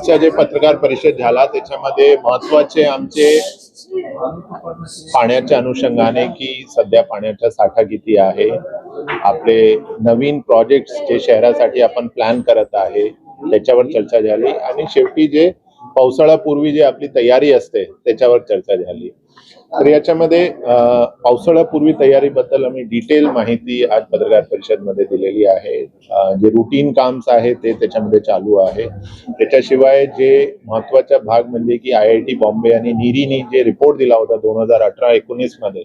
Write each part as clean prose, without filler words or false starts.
आजच्या जे पत्रकार परिषद झाला त्याच्यामध्ये महत्वाचे आमचे पाण्याच्या अनुषंगाने की सध्या पाण्याचा साठा किती आहे, आपले नवीन प्रोजेक्ट्स जे शहरासाठी आपण प्लॅन करत आहे त्याच्यावर चर्चा झाली आणि शेवटी जे पावसाळ्यापूर्वी जे आपली तयारी असते त्याच्यावर चर्चा झाली। तर याच्यामध्ये पावसाळ्यापूर्वी तयारीबद्दल आम्ही डिटेल माहिती आज पत्रकार परिषदमध्ये दिलेली आहे। जे रूटीन काम्स आहे ते त्याच्यामध्ये चालू आहे। त्याच्याशिवाय जे महत्त्वाचा भाग म्हणजे की IIT बॉम्बे आणि नीरीनी जे रिपोर्ट दिला होता 2018-19 मध्ये,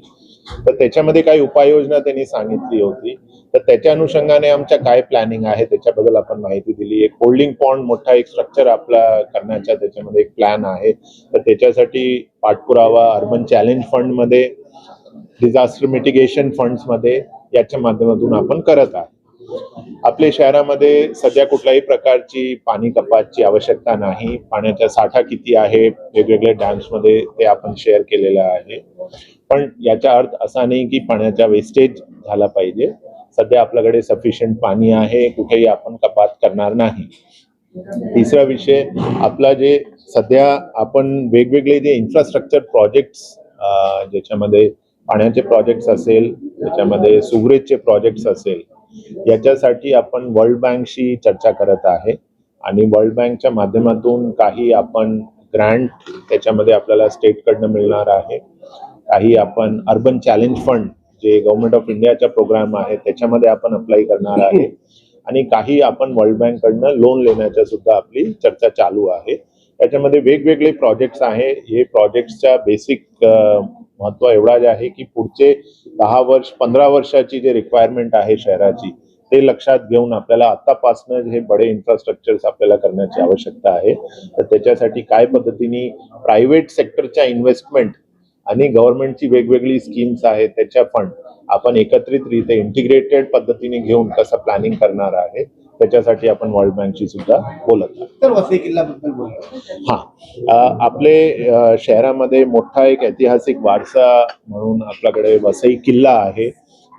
तर त्याच्यामध्ये काही उपाययोजना त्यांनी सांगितली होती। तर त्याच्या अनुषंगाने आमच्या काय प्लॅनिंग आहे त्याच्याबद्दल आपण माहिती दिली। एक होल्डिंग पॉन्ड मोठा एक स्ट्रक्चर आपला करण्याचा त्याच्यामध्ये एक प्लॅन आहे। तर त्याच्यासाठी पाठपुरावा अर्बन चॅलेंज फंड मध्ये, डिझास्टर मिटिगेशन फंड्स मध्ये याच्या माध्यमातून आपण करत आहोत। आपल्या शहरामध्ये सध्या कुठल्याही प्रकारची पाणी कपातची आवश्यकता नाही। पाण्याचा साठा किती आहे वेगवेगळ्या डॅम्स मध्ये ते आपण शेअर केलेला आहे। पण याचा अर्थ असा नाही की पाण्याचा वेस्टेज झाला पाहिजे। सध्या आपल्याकडे सफिशियंट पाणी आहे, कुठेही आपण कपात करणार नाही। तिसरा विषय आपला जे सध्या आपण वेगवेगळे जे इन्फ्रास्ट्रक्चर प्रोजेक्ट्स ज्याच्यामध्ये पाण्याचे प्रोजेक्ट्स असेल, त्याच्यामध्ये सुगरेजचे प्रोजेक्ट्स असेल, याच्यासाठी आपण वर्ल्ड बँकशी चर्चा करत आहे आणि वर्ल्ड बँकच्या माध्यमातून काही आपण ग्रँट त्याच्यामध्ये आपल्याला स्टेटकडनं मिळणार आहे। काही आपण अर्बन चॅलेंज फंड जे गव्हर्नमेंट ऑफ इंडियाचा प्रोग्राम आहे त्याच्यामध्ये आपण अप्लाय करणार आहे आणि काही आपण वर्ल्ड बँक कडनं लोन लेण्याच्या सुद्धा आपली चर्चा चालू आहे। त्याच्यामध्ये वेगवेगळे प्रोजेक्ट्स आहे। हे प्रोजेक्ट्सचा बेसिक महत्व एवढाच आहे की पुढचे 10 वर्ष 15 वर्षाची जे रिक्वायरमेंट आहे शहराची ते लक्षात घेऊन आपल्याला आतापासून हे बडे इन्फ्रास्ट्रक्चर्स आपल्याला करण्याची आवश्यकता आहे। तर त्याच्यासाठी काय पद्धतीने प्रायव्हेट सेक्टरच्या इन्व्हेस्टमेंट आणि गव्हर्नमेंटची वेगवेगळी स्कीम्स आहेत त्याच्या फंड आपण एकत्रितरित्या इंटिग्रेटेड पद्धतीने घेऊन कसं प्लॅनिंग करणार आहे त्याच्यासाठी आपण वर्ल्ड बँकशी सुद्धा बोलत आहोत। तर वसई किल्ल्याबद्दल बोलूया। आपले शहरामध्ये मोठा एक ऐतिहासिक वारसा म्हणून आपल्याकडे वसई किल्ला आहे।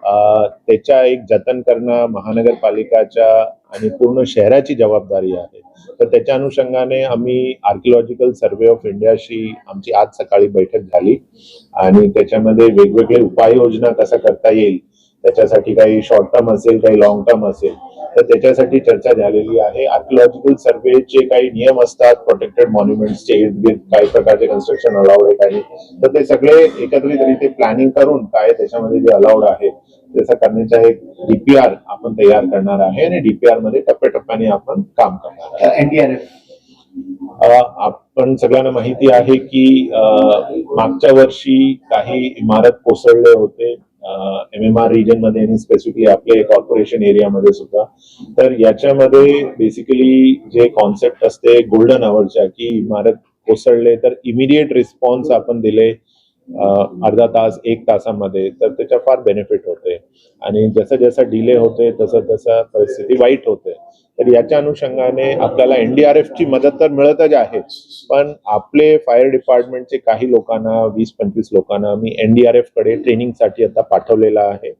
त्याच्या एक जतन करणं महानगरपालिकाच्या आणि पूर्ण शहराची जबाबदारी आहे। तर त्याच्या अनुषंगाने आम्ही आर्किओलॉजिकल सर्वे ऑफ इंडियाशी आमची आज सकाळी बैठक झाली आणि त्याच्यामध्ये वेगवेगळे उपाययोजना कसा करता येईल त्याच्यासाठी काही शॉर्ट टर्म असेल काही लॉंग टर्म असेल तर त्याच्यासाठी चर्चा झालेली आहे। आर्किओलॉजिकल सर्वेचे काही नियम असतात, प्रोटेक्टेड मॉन्युमेंट्सचे काही प्रकारचे कन्स्ट्रक्शन अलाउड आहे काही, तर ते सगळे एकत्रितरित्या प्लॅनिंग करून काय त्याच्यामध्ये जे अलाउड आहे त्याचा करण्याचा एक DPR आपण तयार करणार आहे आणि DPR मध्ये टप्प्याटप्प्याने आपण काम करणार आहे। NDRF आपण सगळ्यांना माहिती आहे की मागच्या वर्षी काही इमारत कोसळले होते MMR रिजन मध्ये आणि स्पेसिफिकली आपल्या कॉर्पोरेशन एरियामध्ये सुद्धा। तर याच्यामध्ये बेसिकली जे कॉन्सेप्ट असते गोल्डन आवरच्या की इमारत कोसळले तर इमिडिएट रिस्पॉन्स आपण दिले अर्धा तास 1 तासामध्ये तर त्याचा फार बेनिफिट होते आणि जसं जसं डिले होते तसं तसं परिस्थिती वाईट होते। तर याच्या अनुषंगाने आपल्याला NDRF ची मदत तर मिळतच आहे, पण आपले फायर डिपार्टमेंटचे काही लोकांना 20-25 लोकांना मी NDRF कडे ट्रेनिंगसाठी आता पाठवलेला आहे।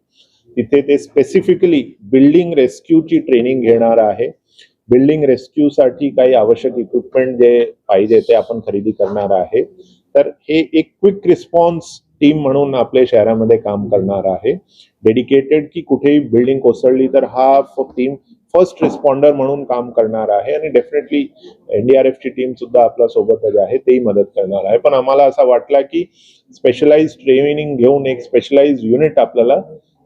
तिथे ते स्पेसिफिकली बिल्डिंग रेस्क्यूची ट्रेनिंग घेणार आहे। बिल्डिंग रेस्क्यूसाठी काही आवश्यक इक्विपमेंट जे पाहिजे ते आपण खरेदी करणार आहे। तर हे एक क्विक रिस्पॉन्स टीम म्हणून आपल्या शहरामध्ये काम करणार आहे। डेडिकेटेड की कुठेही बिल्डिंग कोसळली तर हा टीम फर्स्ट रिस्पॉन्डर म्हणून काम करणार आहे आणि डेफिनेटली NDRF ची टीम सुद्धा आपल्या सोबतच आहे, तेही मदत करणार आहे। पण आम्हाला असं वाटलं की स्पेशलाइज ट्रेनिंग घेऊन एक स्पेशलाइज युनिट आपल्याला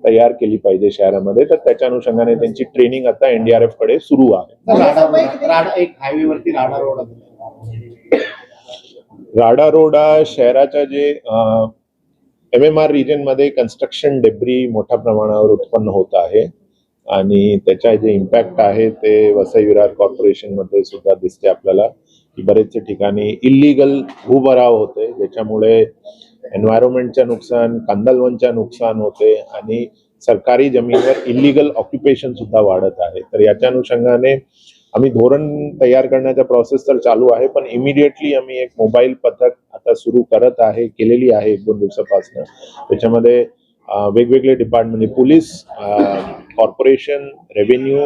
तयार केली पाहिजे शहरामध्ये, तर त्याच्या अनुषंगाने त्यांची ट्रेनिंग आता NDRF कडे सुरू आहे। एक हायवेवरती राडा रोड शहराच्या जे MMR रिजन मध्ये कन्स्ट्रक्शन डेब्री मोठ्या प्रमाणावर उत्पन्न होत आहे आणि त्याचा जे इम्पॅक्ट आहे ते वसई विरार कॉर्पोरेशन मध्ये सुद्धा दिसते आपल्याला की बरेचसे ठिकाणी इल्लीगल भूभराव होते ज्याच्यामुळे एन्व्हायरमेंटचं नुकसान, कांदळवनचं नुकसान होते आणि सरकारी जमीनवर इल्लीगल ऑक्युपेशन सुद्धा वाढत आहे। तर याच्या अनुषंगाने आम्ही धोरण तयार करण्याचा प्रोसेस तर चालू आहे, पण इमिडिएटली आम्ही एक मोबाईल पथक आता सुरू करत आहे, केलेली आहे 1-2 दिवसापासून। त्याच्यामध्ये वेगवेगळे department police, corporation, revenue,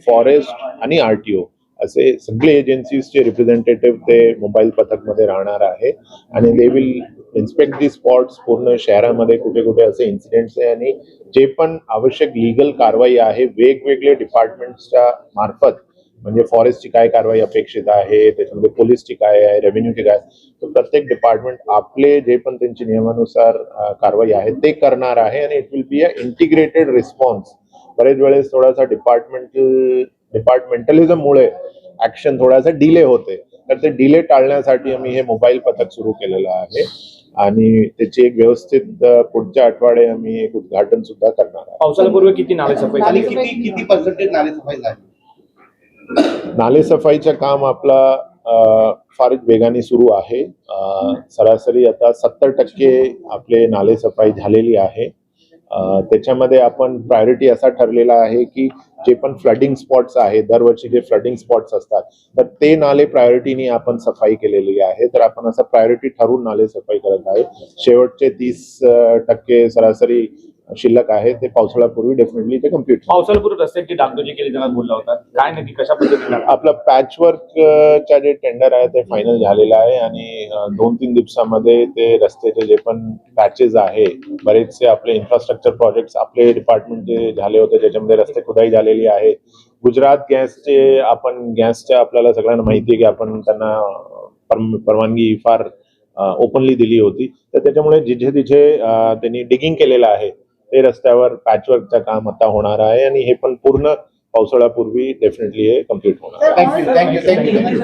forest आणि RTO असे सगळे एजन्सीजचे रिप्रेझेंटेटिव्ह ते मोबाईल पथकमध्ये राहणार आहे आणि they will inspect the spots पूर्ण शहरामध्ये कुठे कुठे असे इन्सिडेंट्स आहे आणि जे पण आवश्यक लिगल कारवाई आहे वेगवेगळे डिपार्टमेंट्सच्या मार्फत म्हणजे फॉरेस्टची काय कारवाई अपेक्षित आहे त्याच्यामध्ये पोलीसची काय आहे रेव्हेन्यूची काय तर प्रत्येक डिपार्टमेंट आपले जे पण त्यांची नियमानुसार कारवाई आहे ते करणार आहे आणि it will be a integrated response. बरेच वेळेस थोडासा डिपार्टमेंटलिझममुळे ऍक्शन थोडासा डिले होते तर ते डिले टाळण्यासाठी आम्ही हे मोबाईल पथक सुरू केलेलं आहे आणि त्याची एक व्यवस्थित पुढच्या आठवडे आम्ही एक उद्घाटन सुद्धा करणार आहे. पावसाळ्यापूर्वी किती नालेसफाई आणि झाली? किती पर्सेंटेज नालेसफाई झाली? नालेसफाईचं काम आपला फारच वेगाने सुरू आहे. सरासरी आता 70% आपले नालेसफाई झालेली आहे. त्याच्यामध्ये आपण प्रायोरिटी असा ठरलेला आहे की जे पण फ्लडिंग स्पॉट्स आहे दरवर्षी जे फ्लडिंग स्पॉट्स असतात तर ते नाले प्रायोरिटीने आपण सफाई केलेली आहे. तर आपण असं प्रायोरिटी ठरवून नाले सफाई करत आहे. शेवटचे 30% सरासरी शिल्लक आहे ते पावसाळ्यापूर्वी डेफिनेटली ते कम्प्लीट. पावसाळ्यापूर्वी रस्त्याची डागडुजी केली जाणार बोलला होता, काय नक्की कशा पद्धतीने? आपलं पॅचवर्कच्या जे टेंडर आहे ते फायनल झालेलं आहे आणि 2-3 दिवसामध्ये ते रस्त्याचे जे पण पॅचेस आहे बरेचसे आपले इन्फ्रास्ट्रक्चर प्रोजेक्ट्स आपले डिपार्टमेंटचे झाले होते ज्याच्यामध्ये रस्ते खुदाई झालेली आहे. गुजरात गॅसचे गॅसच्या आपल्याला सगळ्यांना माहिती आहे की आपण त्यांना परवानगी फार ओपनली दिली होती तर त्याच्यामुळे जिथे तिथे त्यांनी डिगिंग केलेलं आहे ते रस्त्यावर पॅचवर्कचं काम आता होणार आहे आणि हे पण पूर्ण पावसाळ्यापूर्वी डेफिनेटली हे कम्प्लीट होणार आहे. थँक्यू.